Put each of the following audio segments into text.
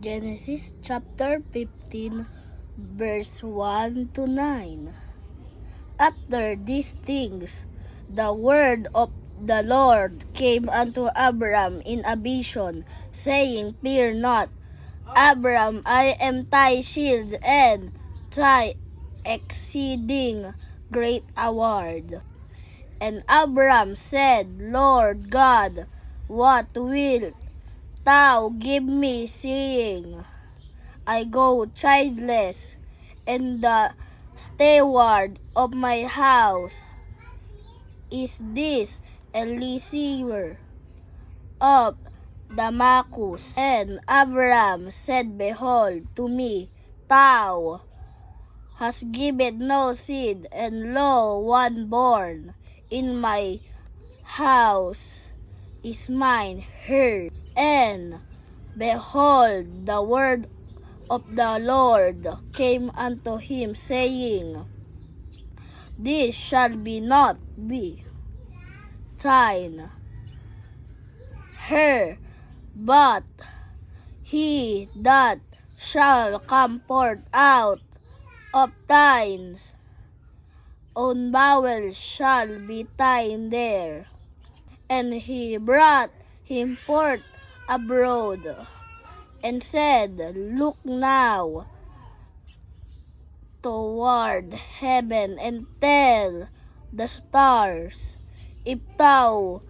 Genesis chapter 15, verse 1 to 9. After these things, the word of the Lord came unto Abram in a vision, saying, Fear not, Abram, I am thy shield and thy exceeding great reward. And Abram said, Lord God, what wilt thou give me, seeing I go childless, and the steward of my house is this Eliezer of Damascus? And Abram said, Behold, to me thou hast given no seed, and lo, one born in my house is mine heir. And behold, the word of the Lord came unto him, saying, This shall not be thine heir, but he that shall come forth out of thine own bowels shall be thine heir. And he brought him forth abroad, and said, Look now toward heaven, and tell the stars, if thou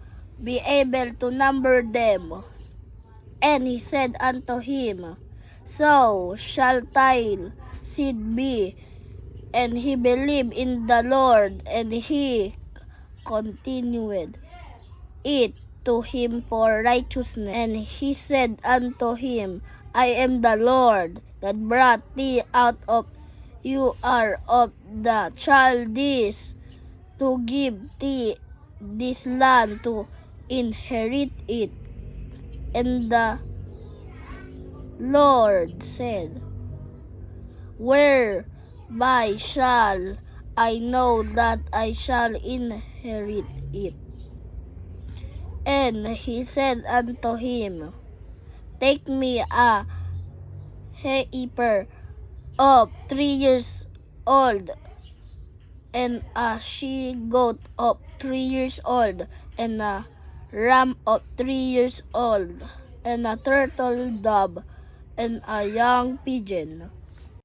be able to number them. And he said unto him, So shall thy seed be. And he believed in the Lord, and he continued it to him for righteousness. And he said unto him, I am the Lord that brought thee out of Ur of the Chaldees, to give thee this land to inherit it. And the Lord said, Whereby shall I know that I shall inherit it? And he said unto him, Take me a heifer of 3 years old, and a she-goat of 3 years old, and a ram of 3 years old, and a turtle dove, and a young pigeon.